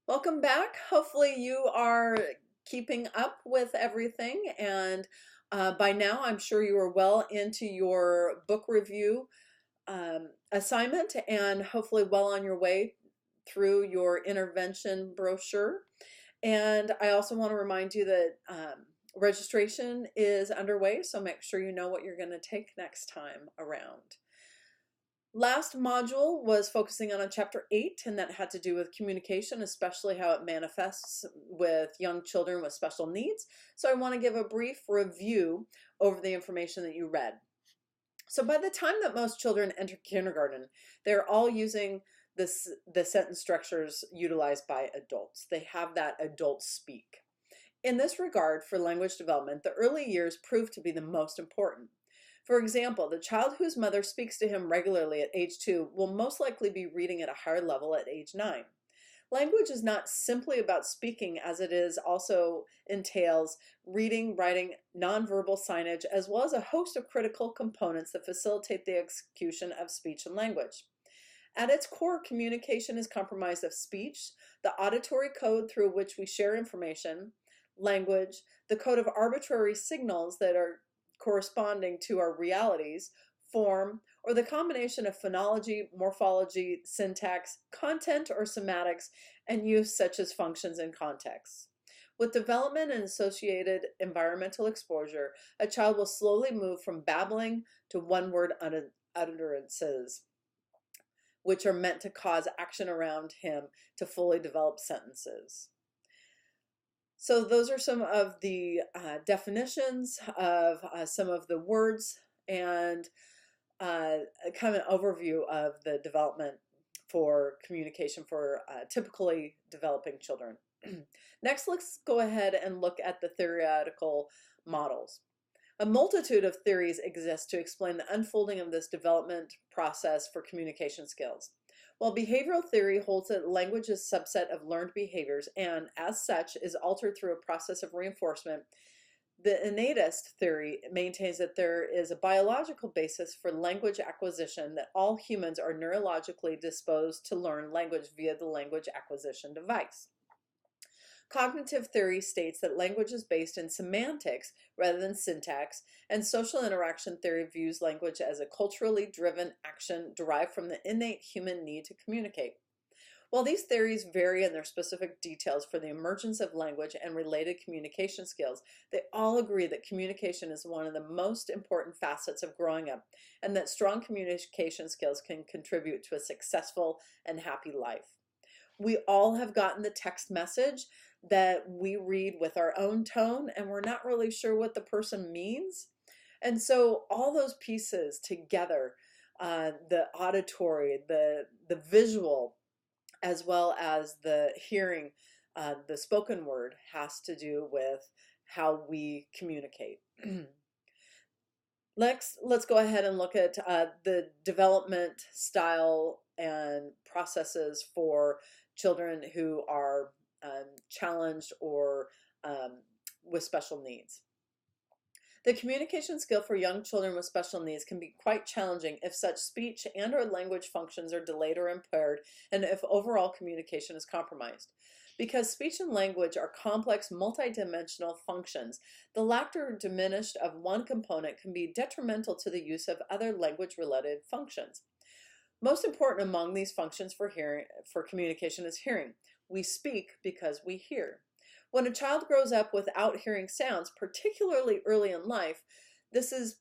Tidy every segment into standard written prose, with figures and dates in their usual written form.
Welcome back. Hopefully you are keeping up with everything and by now I'm sure you are well into your book review assignment and hopefully well on your way through your intervention brochure. And I also want to remind you that registration is underway, so make sure you know what you're going to take next time around. Last module was focusing on chapter 8, and that had to do with communication, especially how it manifests with young children with special needs. So I want to give a brief review over the information that you read. So by the time that most children enter kindergarten, they're all using the sentence structures utilized by adults. They have that adult speak. In this regard, for language development, the early years prove to be the most important. For example, the child whose mother speaks to him regularly at age 2 will most likely be reading at a higher level at age 9. Language is not simply about speaking, as it is also entails reading, writing, nonverbal signage, as well as a host of critical components that facilitate the execution of speech and language. At its core, communication is comprised of speech, the auditory code through which we share information, language, the code of arbitrary signals that are corresponding to our realities, form, or the combination of phonology, morphology, syntax, content or semantics, and use such as functions and contexts. With development and associated environmental exposure, a child will slowly move from babbling to one-word utterances, which are meant to cause action around him to fully develop sentences. So those are some of the definitions of some of the words and kind of an overview of the development for communication for typically developing children. Next, let's go ahead and look at the theoretical models. A multitude of theories exist to explain the unfolding of this development process for communication skills. While behavioral theory holds that language is a subset of learned behaviors and, as such, is altered through a process of reinforcement, the innatist theory maintains that there is a biological basis for language acquisition, that all humans are neurologically disposed to learn language via the language acquisition device. Cognitive theory states that language is based in semantics rather than syntax, and social interaction theory views language as a culturally driven action derived from the innate human need to communicate. While these theories vary in their specific details for the emergence of language and related communication skills, they all agree that communication is one of the most important facets of growing up, and that strong communication skills can contribute to a successful and happy life. We all have gotten the text message that we read with our own tone and we're not really sure what the person means. And so all those pieces together, the auditory, the visual, as well as the hearing, the spoken word, has to do with how we communicate. Let's go ahead and look at the development style and processes for children who are challenged or with special needs. The communication skill for young children with special needs can be quite challenging if such speech and or language functions are delayed or impaired, and if overall communication is compromised. Because speech and language are complex multidimensional functions, the lack or diminished of one component can be detrimental to the use of other language-related functions. Most important among these functions for communication is hearing. We speak because we hear. When a child grows up without hearing sounds, particularly early in life, this is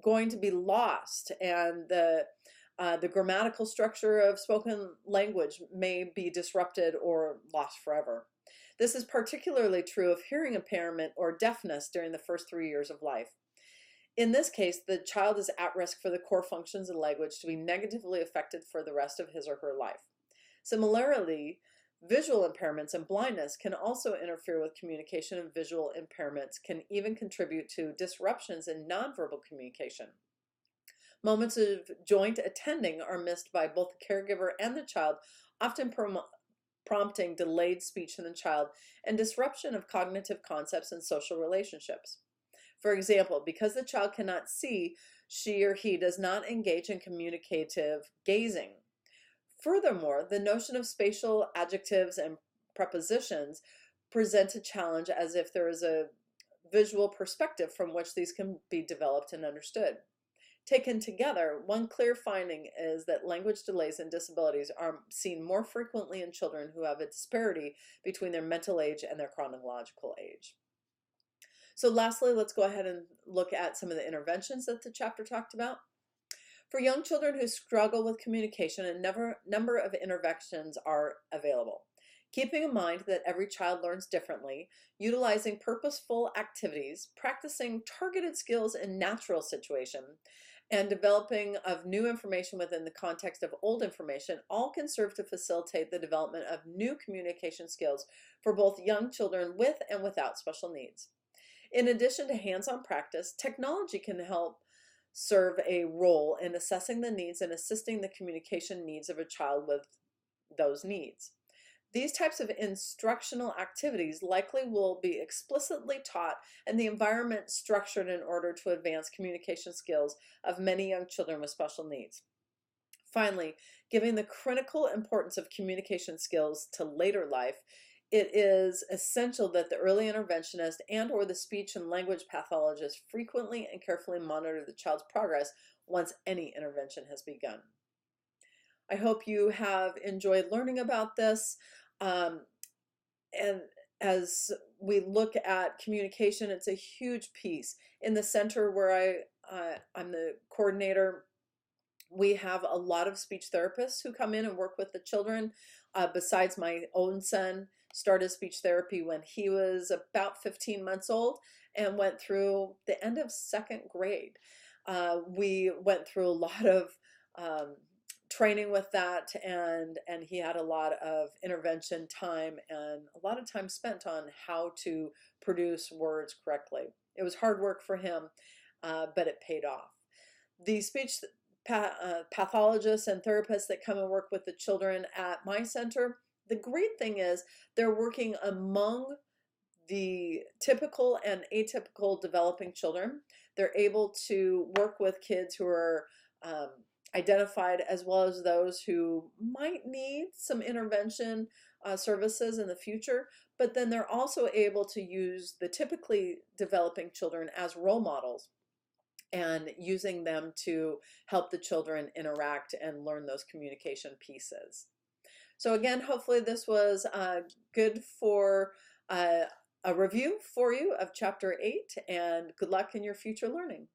going to be lost, and the grammatical structure of spoken language may be disrupted or lost forever. This is particularly true of hearing impairment or deafness during the first 3 years of life. In this case, the child is at risk for the core functions of language to be negatively affected for the rest of his or her life. Similarly, visual impairments and blindness can also interfere with communication, and visual impairments can even contribute to disruptions in nonverbal communication. Moments of joint attending are missed by both the caregiver and the child, often prompting delayed speech in the child and disruption of cognitive concepts and social relationships. For example, because the child cannot see, she or he does not engage in communicative gazing. Furthermore, the notion of spatial adjectives and prepositions present a challenge as if there is a visual perspective from which these can be developed and understood. Taken together, one clear finding is that language delays and disabilities are seen more frequently in children who have a disparity between their mental age and their chronological age. So lastly, let's go ahead and look at some of the interventions that the chapter talked about. For young children who struggle with communication, a number of interventions are available. Keeping in mind that every child learns differently, utilizing purposeful activities, practicing targeted skills in natural situations, and developing of new information within the context of old information all can serve to facilitate the development of new communication skills for both young children with and without special needs. In addition to hands-on practice, technology can help serve a role in assessing the needs and assisting the communication needs of a child with those needs. These types of instructional activities likely will be explicitly taught and the environment structured in order to advance communication skills of many young children with special needs. Finally, giving the critical importance of communication skills to later life, it is essential that the early interventionist and/or the speech and language pathologist frequently and carefully monitor the child's progress once any intervention has begun. I hope you have enjoyed learning about this. And as we look at communication, it's a huge piece. In the center where I'm the coordinator, we have a lot of speech therapists who come in and work with the children. Besides my own son, started speech therapy when he was about 15 months old and went through the end of second grade. We went through a lot of training with that, and he had a lot of intervention time and a lot of time spent on how to produce words correctly. It was hard work for him, but it paid off. The speech pathologists and therapists that come and work with the children at my center, the great thing is they're working among the typical and atypical developing children. They're able to work with kids who are identified as well as those who might need some intervention services in the future, but then they're also able to use the typically developing children as role models and using them to help the children interact and learn those communication pieces. So again, hopefully this was good for a review for you of Chapter 8, and good luck in your future learning.